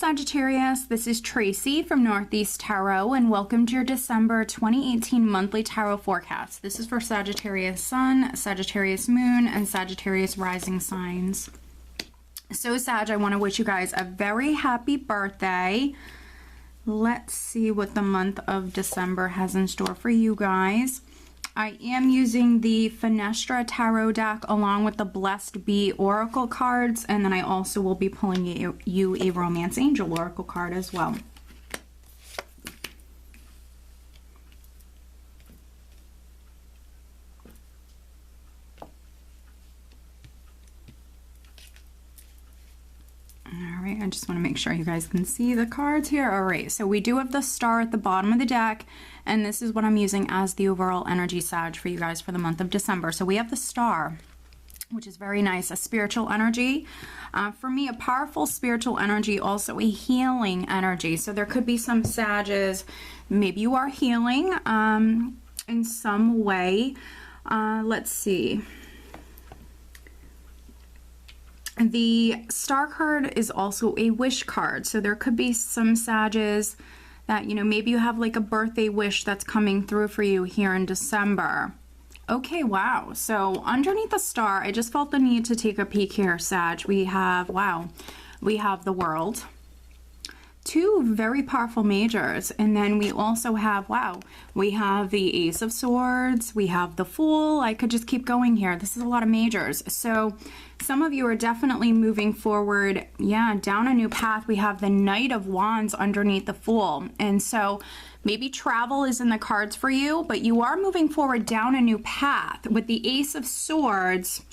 Sagittarius, this is Tracy from Northeast Tarot, and welcome to your December 2018 monthly tarot forecast. This is for Sagittarius Sun, Sagittarius Moon, and Sagittarius Rising signs. So Sag, I want to wish you guys a very happy birthday. Let's see what the month of December has in store for you guys. I am using the Fenestra Tarot deck along with the Blessed Bee Oracle cards, and then I also will be pulling you a Romance Angel Oracle card as well. Alright, I just want to make sure you guys can see the cards here. Alright, so we do have the star at the bottom of the deck, and this is what I'm using as the overall energy, Sag, for you guys for the month of December. So we have the star, which is very nice, a spiritual energy. For me, a powerful spiritual energy, also a healing energy. So there could be some Sages, maybe you are healing in some way. Let's see. The star card is also a wish card. So there could be some Sages that, you know, maybe you have like a birthday wish that's coming through for you here in December. Okay, wow. So underneath the star, I just felt the need to take a peek here, Sag. We have, wow, we have the World. Two very powerful majors, and then we also have, wow, we have the Ace of Swords, we have the Fool. I could just keep going here. This is a lot of majors. So some of you are definitely moving forward, yeah, down a new path. We have the Knight of Wands underneath the Fool, and so maybe travel is in the cards for you, but you are moving forward down a new path. With the Ace of Swords,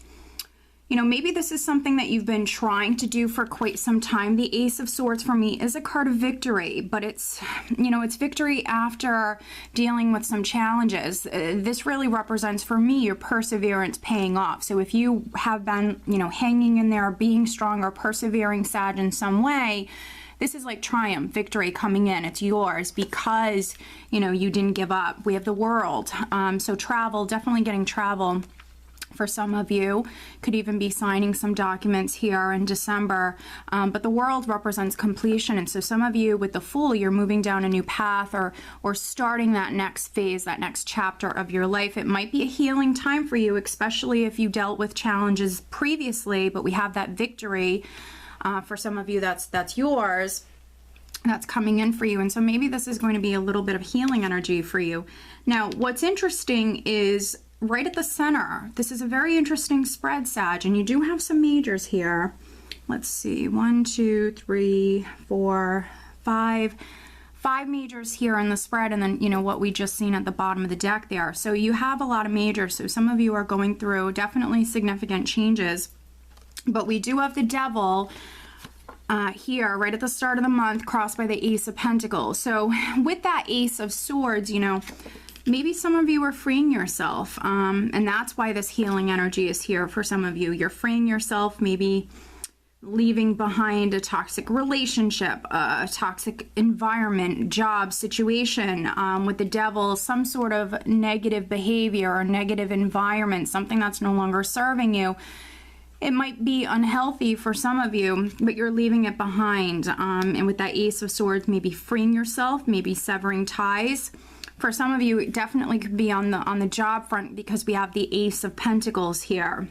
you know, maybe this is something that you've been trying to do for quite some time. The Ace of Swords for me is a card of victory, but it's, you know, it's victory after dealing with some challenges. This really represents for me your perseverance paying off. So if you have been, you know, hanging in there, being strong or persevering, Sag, in some way, this is like triumph, victory coming in. It's yours because, you know, you didn't give up. We have the World. So travel, definitely getting travel. For some of you, could even be signing some documents here in December, but the World represents completion, and so some of you with the Fool, you're moving down a new path or starting that next phase, that next chapter of your life. It might be a healing time for you, especially if you dealt with challenges previously, but we have that victory. For some of you, that's yours. That's coming in for you, and so maybe this is going to be a little bit of healing energy for you. Now, what's interesting is right at the center, this is a very interesting spread, Sag, and you do have some majors here. Let's see, 1, 2, 3, 4, 5. 5 majors here in the spread, and then, you know, what we just seen at the bottom of the deck there. So you have a lot of majors, so some of you are going through definitely significant changes. But we do have the Devil here right at the start of the month, crossed by the Ace of Pentacles. So with that Ace of Swords, you know, maybe some of you are freeing yourself, and that's why this healing energy is here for some of you. You're freeing yourself, maybe leaving behind a toxic relationship, a toxic environment, job, situation. With the Devil, some sort of negative behavior or negative environment, something that's no longer serving you. It might be unhealthy for some of you, but you're leaving it behind. And with that Ace of Swords, maybe freeing yourself, maybe severing ties. For some of you, it definitely could be on the job front because we have the Ace of Pentacles here.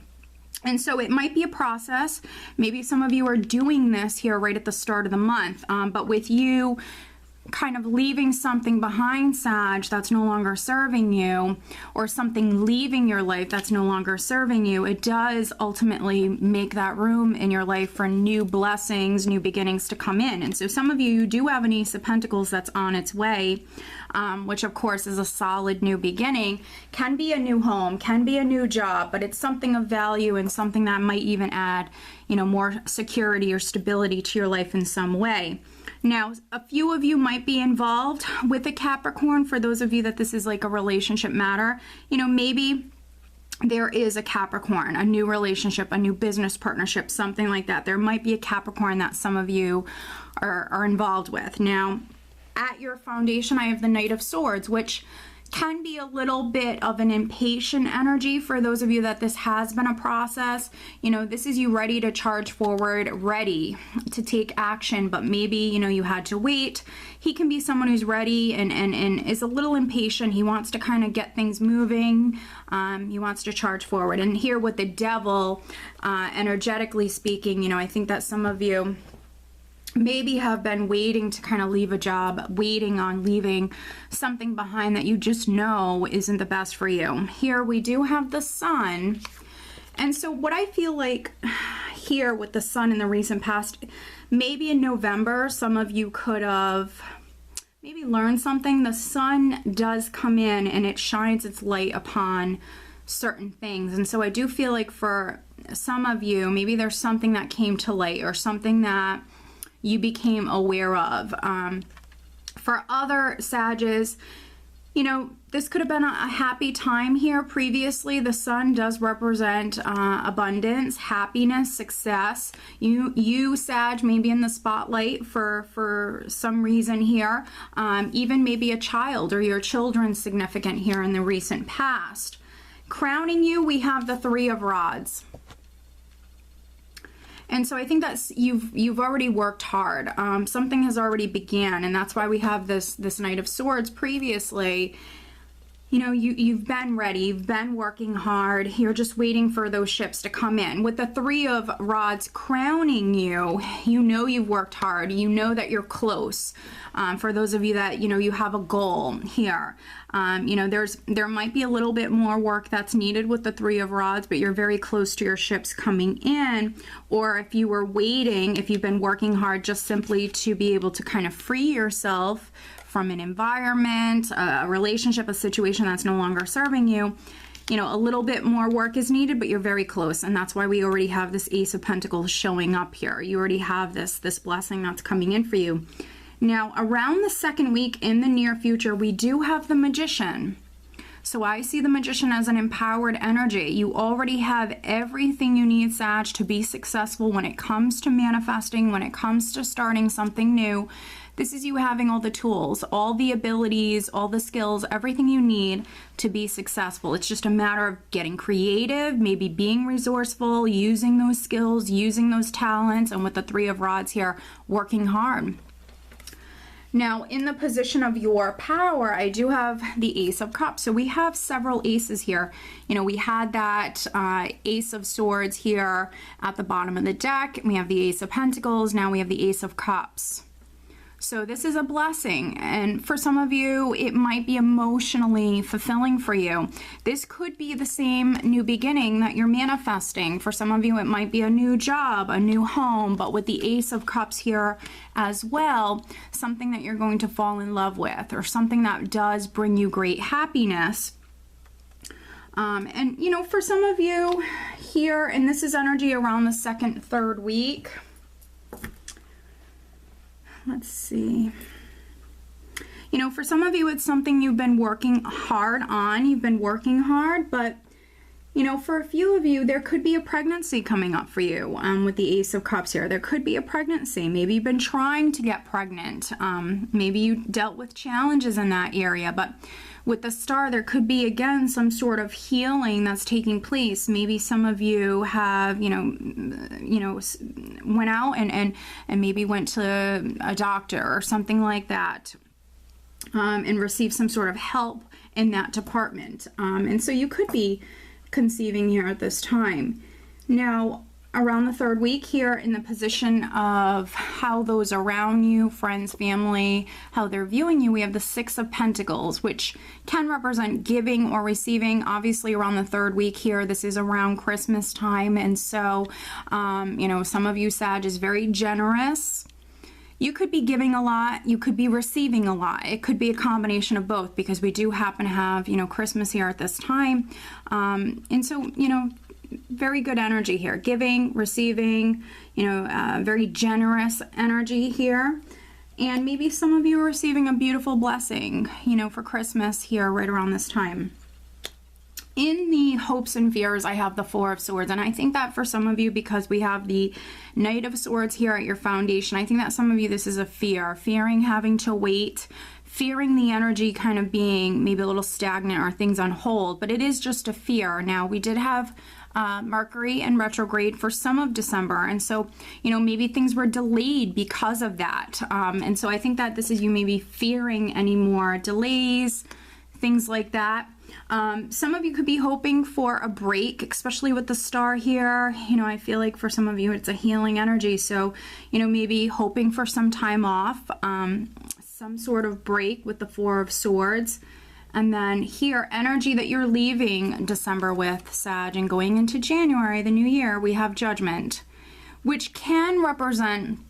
And so it might be a process. Maybe some of you are doing this here right at the start of the month. But with you kind of leaving something behind, Sag, that's no longer serving you, or something leaving your life that's no longer serving you, it does ultimately make that room in your life for new blessings, new beginnings to come in. And so some of you do have an Ace of Pentacles that's on its way, which of course is a solid new beginning. Can be a new home, can be a new job, but it's something of value and something that might even add, you know, more security or stability to your life in some way. Now, a few of you might be involved with a Capricorn. For those of you that this is like a relationship matter, you know, maybe there is a Capricorn, a new relationship, a new business partnership, something like that. There might be a Capricorn that some of you are involved with. Now, at your foundation, I have the Knight of Swords, which can be a little bit of an impatient energy for those of you that this has been a process. You know, this is you ready to charge forward, ready to take action, but maybe, you know, you had to wait. He can be someone who's ready and is a little impatient. He wants to kind of get things moving. He wants to charge forward. And here with the Devil, energetically speaking, you know, I think that some of you maybe have been waiting to kind of leave a job, waiting on leaving something behind that you just know isn't the best for you. Here we do have the Sun. And so what I feel like here with the Sun in the recent past, maybe in November, some of you could have maybe learned something. The Sun does come in and it shines its light upon certain things. And so I do feel like for some of you, maybe there's something that came to light or something that you became aware of. For other Sages, you know, this could have been a happy time here previously. The Sun does represent abundance, happiness, success. You Sag, maybe in the spotlight for some reason here. Even maybe a child or your children's significant here in the recent past. Crowning you, we have the Three of Rods. And so I think that's you've already worked hard. Something has already began, and that's why we have this Knight of Swords previously. You know, you've been ready, you've been working hard. You're just waiting for those ships to come in. With the Three of Rods crowning you, you know you've worked hard. You know that you're close. For those of you that, you know, you have a goal here. You know, there might be a little bit more work that's needed with the Three of Rods, but you're very close to your ships coming in. Or if you were waiting, if you've been working hard just simply to be able to kind of free yourself from an environment, a relationship, a situation that's no longer serving you, you know, a little bit more work is needed, but you're very close. And that's why we already have this Ace of Pentacles showing up here. You already have this blessing that's coming in for you. Now, around the second week in the near future, we do have the Magician. So I see the Magician as an empowered energy. You already have everything you need, Sag, to be successful when it comes to manifesting, when it comes to starting something new. This is you having all the tools, all the abilities, all the skills, everything you need to be successful. It's just a matter of getting creative, maybe being resourceful, using those skills, using those talents, and with the Three of Rods here, working hard. Now, in the position of your power, I do have the Ace of Cups. So we have several aces here. You know, we had that Ace of Swords here at the bottom of the deck. We have the Ace of Pentacles. Now we have the Ace of Cups. So this is a blessing, and for some of you, it might be emotionally fulfilling for you. This could be the same new beginning that you're manifesting. For some of you, it might be a new job, a new home, but with the Ace of Cups here as well, something that you're going to fall in love with, or something that does bring you great happiness. And, you know, for some of you here, and this is energy around the second, third week. Let's see. You know, for some of you, it's something you've been working hard on. You've been working hard, but, you know, for a few of you, there could be a pregnancy coming up for you with the Ace of Cups here. There could be a pregnancy. Maybe you've been trying to get pregnant. Maybe you dealt with challenges in that area, but with the Star, there could be, again, some sort of healing that's taking place. Maybe some of you have, you know, went out and maybe went to a doctor or something like that, and received some sort of help in that department. And so you could be conceiving here at this time. Now, around the third week here, in the position of how those around you, friends, family, how they're viewing you, we have the Six of Pentacles, which can represent giving or receiving. Obviously, around the third week here, this is around Christmas time, and so, you know, some of you, Sag, is very generous. You could be giving a lot, you could be receiving a lot. It could be a combination of both, because we do happen to have, you know, Christmas here at this time. And so, you know, very good energy here, giving, receiving, you know, very generous energy here. And maybe some of you are receiving a beautiful blessing, you know, for Christmas here right around this time. In the hopes and fears, I have the Four of Swords, and I think that for some of you, because we have the Knight of Swords here at your foundation, I think that some of you, this is a fear, fearing having to wait, fearing the energy kind of being maybe a little stagnant or things on hold, but it is just a fear. Now, we did have Mercury in retrograde for some of December, and so, you know, maybe things were delayed because of that. And so I think that this is you maybe fearing any more delays, things like that. Some of you could be hoping for a break, especially with the star here. You know, I feel like for some of you it's a healing energy, so, you know, maybe hoping for some time off, some sort of break with the Four of Swords. And then here, energy that you're leaving December with, Sag, and going into January, the new year, we have Judgment, which can represent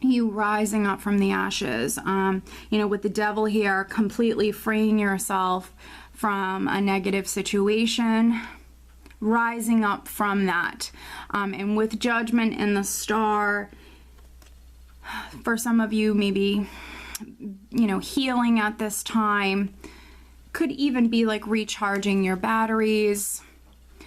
you rising up from the ashes. You know, with the Devil here, completely freeing yourself from a negative situation, rising up from that. And with Judgment and the Star, for some of you, maybe, you know, healing at this time. Could even be like recharging your batteries,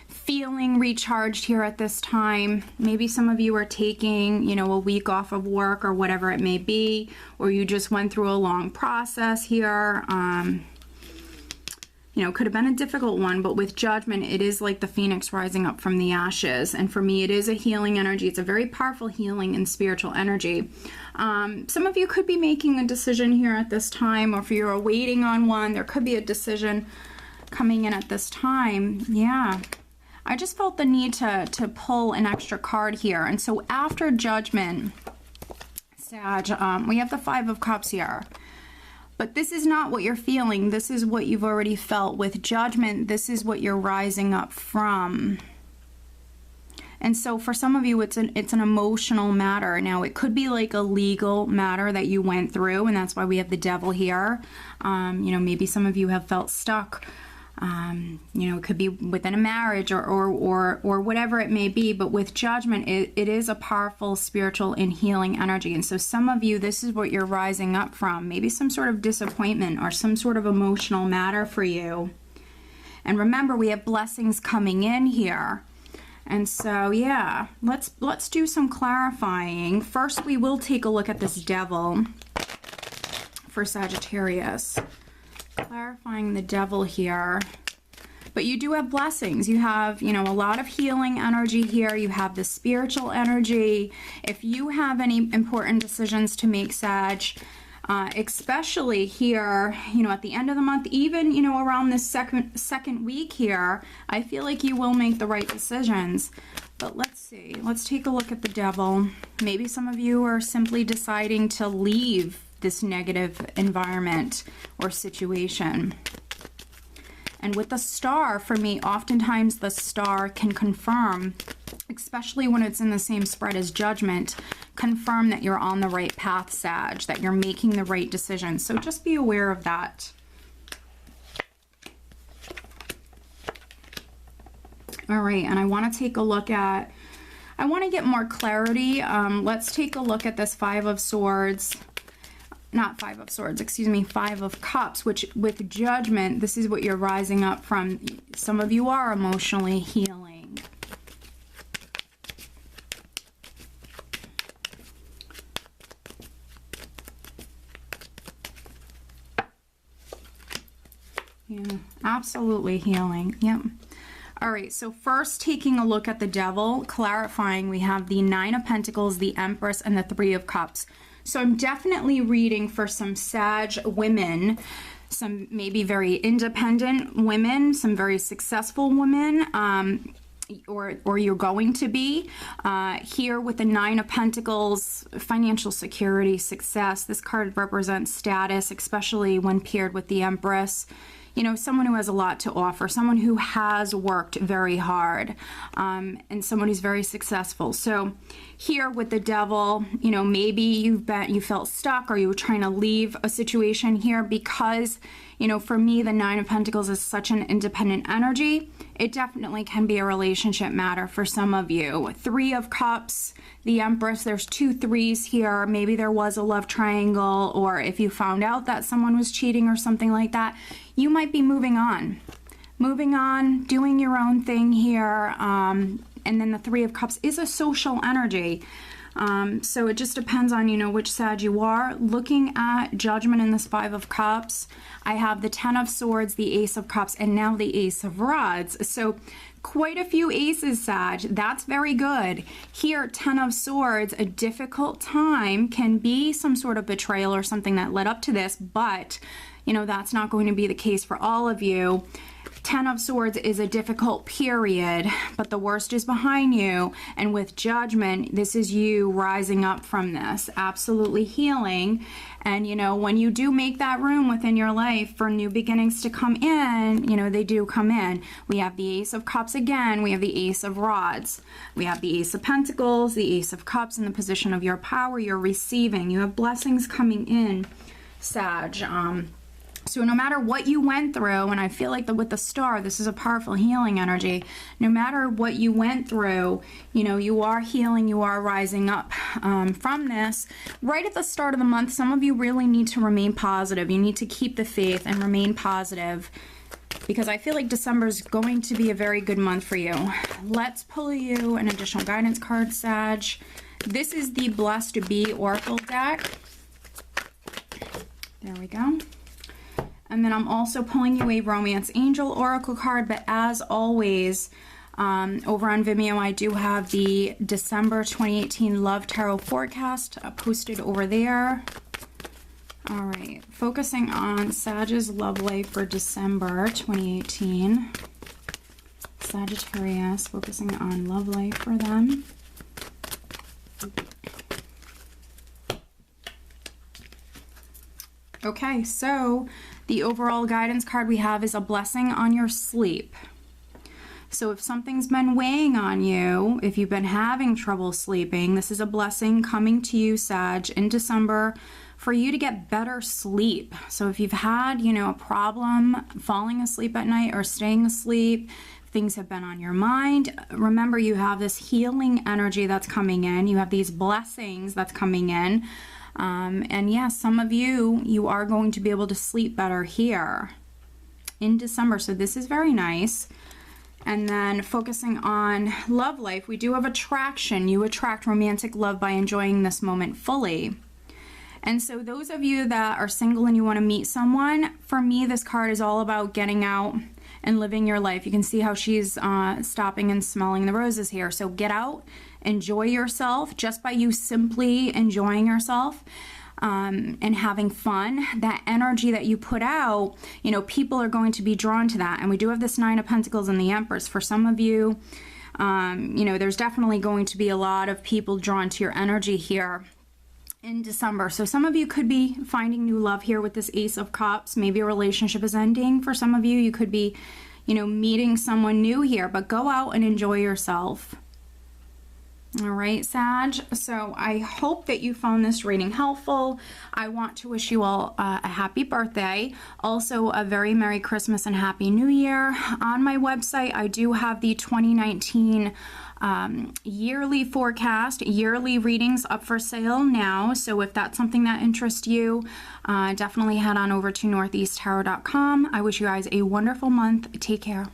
feeling recharged here at this time. Maybe some of you are taking, you know, a week off of work or whatever it may be, or you just went through a long process here. You know, could have been a difficult one, but with Judgment, it is like the phoenix rising up from the ashes. And for me, it is a healing energy. It's a very powerful healing and spiritual energy. Some of you could be making a decision here at this time, or if you're waiting on one, there could be a decision coming in at this time. Yeah. I just felt the need to pull an extra card here. And so after Judgment, Sag, we have the Five of Cups here. But this is not what you're feeling. This is what you've already felt. With Judgment, this is what you're rising up from. And so for some of you, it's an emotional matter. Now, it could be like a legal matter that you went through, and that's why we have the Devil here. You know, maybe some of you have felt stuck. You know, it could be within a marriage or whatever it may be, but with Judgment, it is a powerful spiritual and healing energy. And so some of you, this is what you're rising up from, maybe some sort of disappointment or some sort of emotional matter for you. And remember, we have blessings coming in here. And so, yeah, let's do some clarifying. First, we will take a look at this Devil for Sagittarius. Clarifying the Devil here. But you do have blessings. You have, you know, a lot of healing energy here. You have the spiritual energy. If you have any important decisions to make, Sag, especially here, you know, at the end of the month, even, you know, around this second week here, I feel like you will make the right decisions. But let's see. Let's take a look at the Devil. Maybe some of you are simply deciding to leave this negative environment or situation. And with the Star, for me, oftentimes the Star can confirm, especially when it's in the same spread as Judgment, confirm that you're on the right path, Sag, that you're making the right decision. So just be aware of that. All right, and I want to take a look at, I want to get more clarity. Let's take a look at this Five of Swords. Not Five of Swords, excuse me, Five of Cups, which with Judgment, this is what you're rising up from. Some of you are emotionally healing. Yeah, absolutely healing. Yep. All right, so first taking a look at the Devil, clarifying, we have the Nine of Pentacles, the Empress, and the Three of Cups. So I'm definitely reading for some Sag women, some maybe very independent women, some very successful women, or you're going to be. Here with the Nine of Pentacles, financial security, success. This card represents status, especially when paired with the Empress. You know, someone who has a lot to offer, someone who has worked very hard, and someone who's very successful. So here with the Devil, you know, maybe you felt stuck, or you were trying to leave a situation here because, you know, for me, the Nine of Pentacles is such an independent energy. It definitely can be a relationship matter for some of you. Three of Cups, the Empress, there's two threes here. Maybe there was a love triangle, or if you found out that someone was cheating or something like that, you might be moving on, doing your own thing here. And then the Three of Cups is a social energy. So it just depends on, you know, which Sag you are. Looking at Judgment in this 5 of Cups, I have the 10 of Swords, the Ace of Cups, and now the Ace of Rods. So quite a few aces, Sag. That's very good. Here, 10 of Swords, a difficult time, can be some sort of betrayal or something that led up to this, but, you know, that's not going to be the case for all of you. 10 of Swords is a difficult period, but the worst is behind you. And with Judgment, this is you rising up from this, absolutely healing. And, you know, when you do make that room within your life for new beginnings to come in, you know, they do come in. We have the Ace of Cups again. We have the Ace of Rods. We have the Ace of Pentacles, the Ace of Cups in the position of your power. You're receiving. You have blessings coming in, Sag. So no matter what you went through, and I feel like with the Star, this is a powerful healing energy. No matter what you went through, you know, you are healing, you are rising up from this. Right at the start of the month, some of you really need to remain positive. You need to keep the faith and remain positive, because I feel like December is going to be a very good month for you. Let's pull you an additional guidance card, Sag. This is the Blessed to Be Oracle deck. There we go. And then I'm also pulling you a Romance Angel Oracle card, but as always, over on Vimeo, I do have the December 2018 Love Tarot Forecast posted over there. All right, focusing on Sag's love life for December 2018. Sagittarius, focusing on love life for them. Okay, so the overall guidance card we have is a blessing on your sleep. So if something's been weighing on you, if you've been having trouble sleeping, this is a blessing coming to you, Sag, in December for you to get better sleep. So if you've had, you know, a problem falling asleep at night or staying asleep, things have been on your mind, remember you have this healing energy that's coming in. You have these blessings that's coming in. And yes, some of you are going to be able to sleep better here in December. So this is very nice. And then focusing on love life, we do have attraction. You attract romantic love by enjoying this moment fully. And so those of you that are single and you want to meet someone, for me, this card is all about getting out and living your life. You can see how she's stopping and smelling the roses here. So get out, enjoy yourself just by you simply enjoying yourself and having fun. That energy that you put out, you know, people are going to be drawn to that. And we do have this 9 of Pentacles and the Empress. For some of you, you know, there's definitely going to be a lot of people drawn to your energy here in December. So some of you could be finding new love here with this Ace of Cups. Maybe a relationship is ending. For some of you, you could be, you know, meeting someone new here, but go out and enjoy yourself. All right, Sag. So I hope that you found this reading helpful. I want to wish you all a happy birthday. Also, a very Merry Christmas and Happy New Year. On my website, I do have the 2019 yearly forecast, yearly readings up for sale now. So if that's something that interests you, definitely head on over to northeasttarot.com. I wish you guys a wonderful month. Take care.